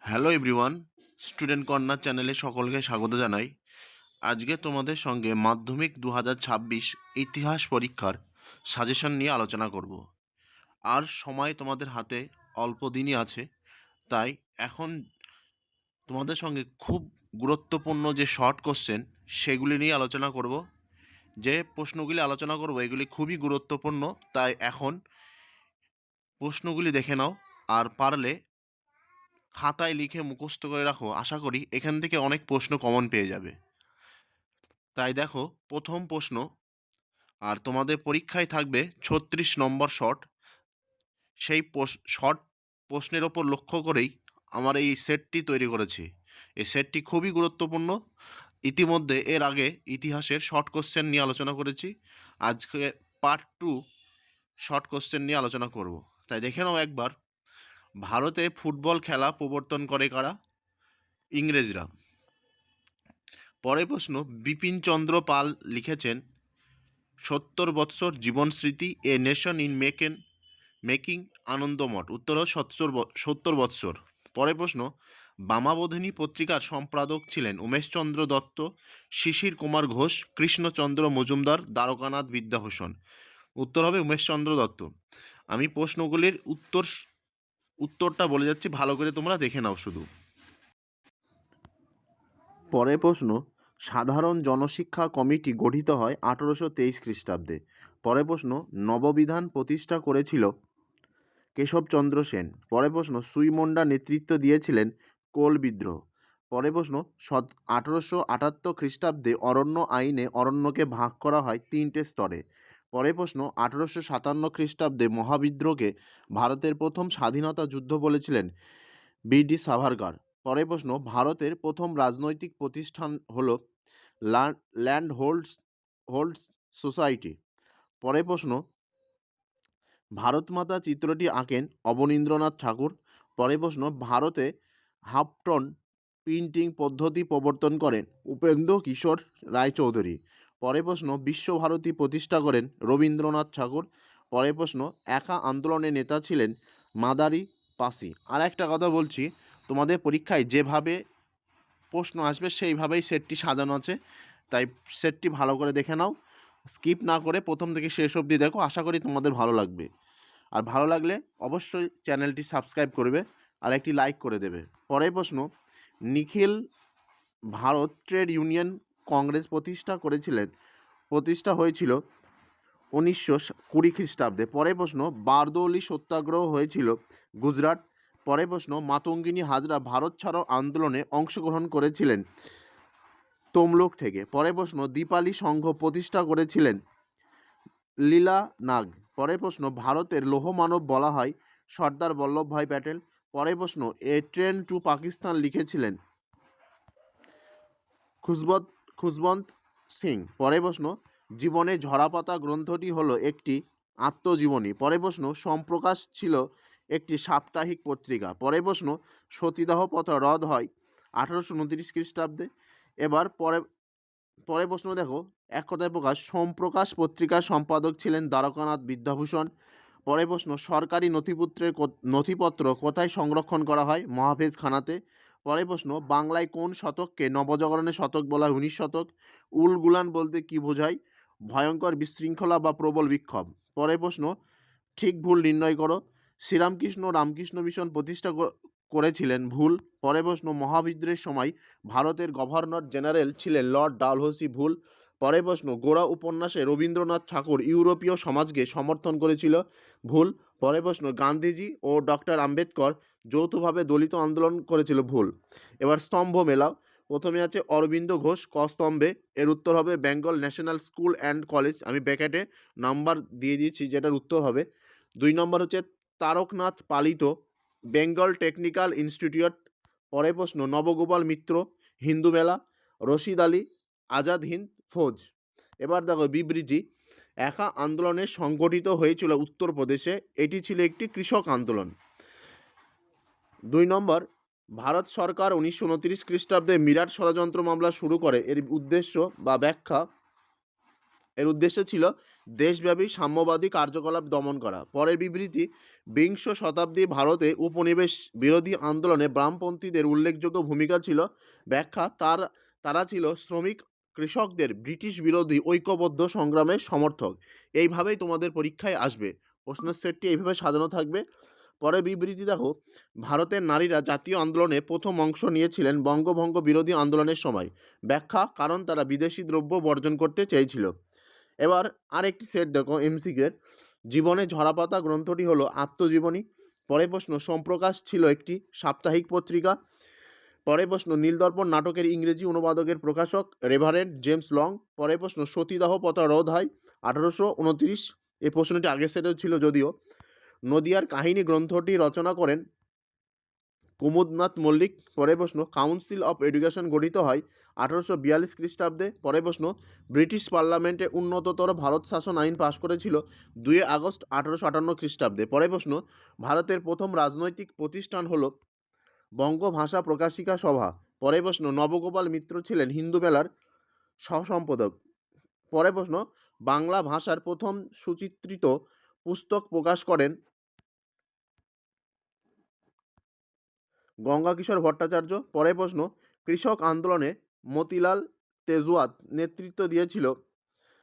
Hello everyone, student corner চ্যানেলে সকলকে স্বাগত জানাই। আজকে তোমাদের সঙ্গে মাধ্যমিক 2026 ইতিহাস পরীক্ষার সাজেশন নিয়ে আলোচনা করব। আর সময় তোমাদের হাতে অল্প দিনই আছে, তাই এখন তোমাদের সঙ্গে খুব গুরুত্বপূর্ণ যে শর্ট কোশ্চেন সেগুলি নিয়ে আলোচনা করব। যে প্রশ্নগুলি আলোচনা করব এগুলি খুবই গুরুত্বপূর্ণ, তাই এখন প্রশ্নগুলি দেখে নাও আর পারলে খাতায় লিখে মুখস্থ করে রাখো। আশা করি এখান থেকে অনেক প্রশ্ন কমন পেয়ে যাবে। তাই দেখো, প্রথম প্রশ্ন, আর তোমাদের পরীক্ষায় থাকবে 36 নম্বর শর্ট। সেই শর্ট প্রশ্নের ওপর লক্ষ্য করেই আমার এই সেটটি তৈরি করেছি। এই সেটটি খুবই গুরুত্বপূর্ণ। ইতিমধ্যে এর আগে ইতিহাসের শর্ট কোশ্চেন নিয়ে আলোচনা করেছি। আজকে পার্ট 2 শর্ট কোশ্চেন নিয়ে আলোচনা করব। তাই দেখে নাও একবার, ভারতে ফুটবল খেলা প্রবর্তন করে কারা? ইংরেজরা। পরের প্রশ্ন, বিপিনচন্দ্র পাল লিখেছেন 70 বৎসর জীবন স্মৃতি a nation in making Anandamath. উত্তর হল 70 বৎসর। পরের প্রশ্ন, বামাবোধিনী পত্রিকার সম্পাদক ছিলেন উমেশচন্দ্র দত্ত, শিশির কুমার ঘোষ, কৃষ্ণচন্দ্র মজুমদার, দ্বারকানাথ বিদ্যাভূষণ। উত্তর হবে উমেশচন্দ্র দত্ত। আমি প্রশ্নগুলির উত্তরটা বলে যাচ্ছি, ভালো করে তোমরা দেখে নাও শুধু। পরের প্রশ্ন, সাধারণ জনশিক্ষা কমিটি গঠিত হয় 1823 খ্রিস্টাব্দে। পরের প্রশ্ন, নববিধান প্রতিষ্ঠা করেছিল কেশবচন্দ্র সেন। পরের প্রশ্ন, সুইমন্ডা নেতৃত্ব দিয়েছিলেন কোল বিদ্রোহ। পরের প্রশ্ন, 1878 খ্রিস্টাব্দে অরণ্য আইনে অরণ্যকে ভাগ করা হয় 3টে স্তরে। পরের প্রশ্ন, 1857 খ্রিস্টাব্দে মহাবিদ্রোহকে ভারতের প্রথম স্বাধীনতা যুদ্ধ বলেছিলেন বি.ডি. সাভারকার। পরের প্রশ্ন, ভারতের প্রথম রাজনৈতিক প্রতিষ্ঠান হল ল্যান্ড হোল্ডস সোসাইটি। পরের প্রশ্ন, ভারতমাতা চিত্রটি আঁকেন অবনীন্দ্রনাথ ঠাকুর। পরের প্রশ্ন, ভারতে হাফটন প্রিন্টিং পদ্ধতি প্রবর্তন করেন উপেন্দ্র কিশোর রায়চৌধুরী। পরের প্রশ্ন, বিশ্বভারতী প্রতিষ্ঠা করেন রবীন্দ্রনাথ ঠাকুর। পরের প্রশ্ন, একা আন্দোলনের নেতা ছিলেন মাদারি পাসি। আর একটা কথা বলছি, তোমাদের পরীক্ষায় যেভাবে প্রশ্ন আসবে সেইভাবেই সেটটি সাজানো আছে, তাই সেটটি ভালো করে দেখে নাও, স্কিপ না করে প্রথম থেকে শেষ অবধি দেখো। আশা করি তোমাদের ভালো লাগবে। আর ভালো লাগলে অবশ্যই চ্যানেলটি সাবস্ক্রাইব করবে আর একটি লাইক করে দেবে। পরের প্রশ্ন, নিখিল ভারত ট্রেড ইউনিয়ন কংগ্রেস প্রতিষ্ঠা হয়েছিল 1920 খ্রিস্টাব্দে। পরের প্রশ্ন, বারদৌলি সত্যাগ্রহ হয়েছিল গুজরাট। পরের প্রশ্ন, মাতঙ্গিনী হাজরা ভারত ছাড়ো আন্দোলনে অংশগ্রহণ করেছিলেন তমলুক থেকে। পরের প্রশ্ন, দীপালি সংঘ প্রতিষ্ঠা করেছিলেন লীলা নাগ। পরের প্রশ্ন, ভারতের লৌহমানব বলা হয় সর্দার বল্লভভাই প্যাটেল। পরের প্রশ্ন, এ ট্রেন টু পাকিস্তান লিখেছিলেন খুশবন্ত সিং। পরের প্রশ্ন, জীবনে ঝরাপাতা গ্রন্থটি হলো একটি আত্মজীবনী। পরের প্রশ্ন, সম্প্রকাশ ছিল একটি সাপ্তাহিক পত্রিকা। পরের প্রশ্ন, সতীদাহ প্রথা রদ হয় 1829 খ্রিস্টাব্দে। এবার পরের প্রশ্ন দেখো, এক কথায় প্রকাশ সোমপ্রকাশ পত্রিকার সম্পাদক ছিলেন দ্বারকানাথ বিদ্যাভূষণ। পরের প্রশ্ন, সরকারি নথিপত্র কোথায় সংরক্ষণ করা হয়? মহাফেজখানাতে। পরের প্রশ্ন, বাংলায় কোন শতককে নবজাগরণের শতক বলা হয়? 19 শতক। উলগুলান বলতে কি বোঝায়? ভয়ঙ্কর বিশৃঙ্খলা বা প্রবল বিক্ষোভ। পরের প্রশ্ন, ঠিক ভুল নির্ণয় করো। শ্রীরামকৃষ্ণ রামকৃষ্ণ মিশন প্রতিষ্ঠা করেছিলেন। ভুল। পরের প্রশ্ন, মহাবিদ্রোহের সময় ভারতের গভর্নর জেনারেল ছিলেন লর্ড ডালহৌসি। ভুল। পরের প্রশ্ন, গোরা উপন্যাসে রবীন্দ্রনাথ ঠাকুর ইউরোপীয় সমাজকে সমর্থন করেছিল। ভুল। পরের প্রশ্ন, গান্ধীজি ও ডক্টর আম্বেদকর যৌথভাবে দলিত আন্দোলন করেছিল। ভুল। এবার স্তম্ভ মেলাও। প্রথমে আছে অরবিন্দ ঘোষ, ক স্তম্ভে। এর উত্তর হবে Bengal national school and college. আমি ব্র্যাকেটে নাম্বার দিয়ে দিয়েছি, যেটার উত্তর হবে 2 নম্বর হচ্ছে তারকনাথ পালিত, বেঙ্গল টেকনিক্যাল ইনস্টিটিউট। পরের প্রশ্ন, নবগোপাল মিত্র, হিন্দু মেলা। রশিদ আলী, আজাদ হিন্দ ফৌজ। এবার দেখো বিবৃতি, একা আন্দোলনে সংগঠিত হয়েছিল উত্তরপ্রদেশে। এটি ছিল একটি কৃষক আন্দোলন। 2 নম্বর, ভারত সরকার 1929 খ্রিস্টাব্দে মিরাট ষড়যন্ত্র মামলা শুরু করে। এর উদ্দেশ্য বা ব্যাখ্যা এর উদ্দেশ্য ছিল দেশব্যাপী সাম্যবাদী কার্যকলাপ দমন করা। পরের বিবৃতি, বিংশ শতাব্দী ভারতে উপনিবেশ বিরোধী আন্দোলনে বামপন্থীদের উল্লেখযোগ্য ভূমিকা ছিল। ব্যাখ্যা, তারা ছিল শ্রমিক কৃষকদের ব্রিটিশ বিরোধী ঐক্যবদ্ধ সংগ্রামের সমর্থক। এইভাবেই তোমাদের পরীক্ষায় আসবে, প্রশ্নের সেটটি এইভাবে সাজানো থাকবে। পরে বিবৃতি দেখো, ভারতের নারীরা জাতীয় আন্দোলনে প্রথম অংশ নিয়েছিলেন বঙ্গভঙ্গ বিরোধী আন্দোলনের সময়। ব্যাখ্যা, কারণ তারা বিদেশি দ্রব্য বর্জন করতে চেয়েছিল। এবার আরেকটি সেট দেখো এমসিকিউর, জীবনে ঝরাপাতা গ্রন্থটি হলো আত্মজীবনী। পরের প্রশ্ন, সোমপ্রকাশ ছিল একটি সাপ্তাহিক পত্রিকা। পরের প্রশ্ন, নীলদর্পণ নাটকের ইংরেজি অনুবাদকের প্রকাশক রেভারেন্ড জেমস লং। পরের প্রশ্ন, সতীদাহ প্রথা রোধ হয় 1829। এই প্রশ্নটি আগের সেটেও ছিল যদিও। নদিয়ার কাহিনী গ্রন্থটি রচনা করেন কুমুদনাথ মল্লিক। পরের প্রশ্ন, কাউন্সিল অফ এডুকেশন গঠিত হয় 1842 খ্রিস্টাব্দে। পরের প্রশ্ন, ব্রিটিশ পার্লামেন্টে উন্নততর ভারত শাসন আইন পাশ করেছিল 2 আগস্ট 1858 খ্রিস্টাব্দে। পরের প্রশ্ন, ভারতের প্রথম রাজনৈতিক প্রতিষ্ঠান হল বঙ্গভাষা প্রকাশিকা সভা। পরের প্রশ্ন, নবগোপাল মিত্র ছিলেন হিন্দু মেলার সহ-সম্পাদক। পরের প্রশ্ন, বাংলা ভাষার প্রথম সুচিত্রিত পুস্তক প্রকাশ করেন গঙ্গাকিশোর ভট্টাচার্য। পরের প্রশ্ন, কৃষক আন্দোলনে মতিলাল তেজওয়াত নেতৃত্ব দিয়েছিল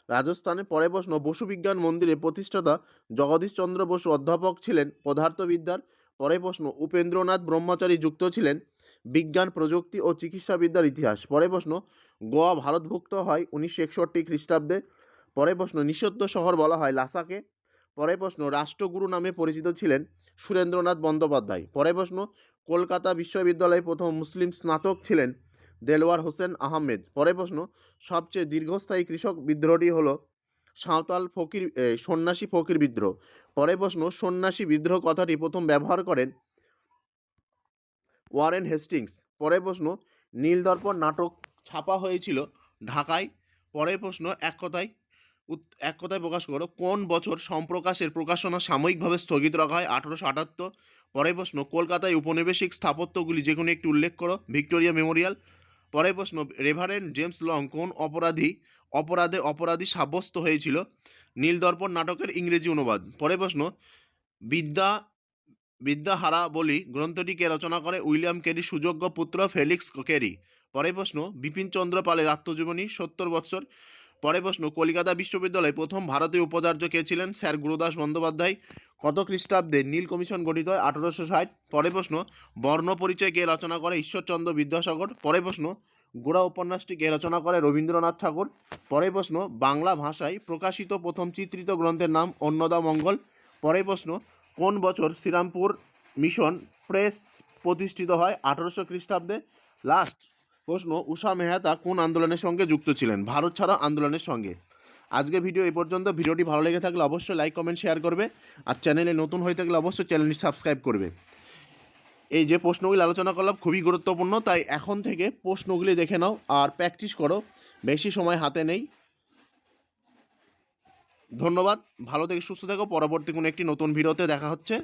রাজস্থানে। পরের প্রশ্ন, বসু বিজ্ঞান মন্দিরের প্রতিষ্ঠাতা জগদীশচন্দ্র বসু অধ্যাপক ছিলেন পদার্থবিদ্যার। পরের প্রশ্ন, উপেন্দ্রনাথ ব্রহ্মচারী যুক্ত ছিলেন বিজ্ঞান প্রযুক্তি ও চিকিৎসাবিদ্যার ইতিহাস। পরের প্রশ্ন, গোয়া ভারতভুক্ত হয় 1961 খ্রিস্টাব্দে। পরের প্রশ্ন, নিষিদ্ধ শহর বলা হয় লাসাকে। পরের প্রশ্ন, রাষ্ট্রগুরু নামে পরিচিত ছিলেন সুরেন্দ্রনাথ বন্দ্যোপাধ্যায়। পরের প্রশ্ন, কলকাতা বিশ্ববিদ্যালয়ে প্রথম মুসলিম স্নাতক ছিলেন দেলওয়ার হোসেন আহমেদ। পরের প্রশ্ন, সবচেয়ে দীর্ঘস্থায়ী কৃষক বিদ্রোহটি হল সাঁওতাল সন্ন্যাসী ফকির বিদ্রোহ। পরের প্রশ্ন, সন্ন্যাসী বিদ্রোহ কথাটি প্রথম ব্যবহার করেন ওয়ারেন হেস্টিংস। পরের প্রশ্ন, নীলদর্পণ নাটক ছাপা হয়েছিল ঢাকায়। পরের প্রশ্ন, এক কথায় প্রকাশ করো। কোন বছর সম্প্রকাশের প্রকাশনা সাময়িকভাবে স্থগিত রাখা হয়? 1878। পরের প্রশ্ন, কলকাতায় উপনিবেশিক স্থাপত্যগুলি যে কোনো একটি উল্লেখ করো। Victoria Memorial. পরের প্রশ্ন, রেভারেন্ড জেমস লং কোন অপরাধী সাব্যস্ত হয়েছিল? নীলদর্পণ নাটকের ইংরেজি অনুবাদ। পরের প্রশ্ন, বিদ্যাহারা বলি গ্রন্থটি কে রচনা করে? উইলিয়াম ক্যারির সুযোগ্য পুত্র ফেলিক্স ক্যারি। পরের প্রশ্ন, বিপিনচন্দ্র পালের আত্মজীবনী 70 বৎসর। পরের প্রশ্ন, কলিকাতা বিশ্ববিদ্যালয়ে প্রথম ভারতীয় উপাচার্য কে ছিলেন? স্যার গুরুদাস বন্দ্যোপাধ্যায়। কত খ্রিস্টাব্দে নীল কমিশন গঠিত হয়? 1860। পরের প্রশ্ন, বর্ণ পরিচয় কে রচনা করে? ঈশ্বরচন্দ্র বিদ্যাসাগর। পরের প্রশ্ন, গোড়া উপন্যাসটি কে রচনা করে? রবীন্দ্রনাথ ঠাকুর। পরের প্রশ্ন, বাংলা ভাষায় প্রকাশিত প্রথম চিত্রিত গ্রন্থের নাম অন্নদামঙ্গল। পরের প্রশ্ন, কোন বছর শ্রীরামপুর মিশন প্রেস প্রতিষ্ঠিত হয়? 1800 খ্রিস্টাব্দে। লাস্ট প্রশ্ন, উষা মেহতা কোন আন্দোলনের সঙ্গে যুক্ত ছিলেন? ভারত ছাড়ো আন্দোলনের সঙ্গে। আজকে ভিডিও এই পর্যন্ত। ভিডিওটি ভালো লেগে থাকলে অবশ্যই লাইক কমেন্ট শেয়ার করবে, আর চ্যানেলে নতুন হয়ে থাকলে অবশ্যই চ্যানেলটি সাবস্ক্রাইব করবে। এই যে প্রশ্নগুলি আলোচনা করলাম খুবই গুরুত্বপূর্ণ, তাই এখন থেকে প্রশ্নগুলি দেখে নাও আর প্র্যাকটিস করো, বেশি সময় হাতে নেই। ধন্যবাদ, ভালো থেকে সুস্থ থেকো। পরবর্তী কোনো একটি নতুন ভিডিওতে দেখা হচ্ছে।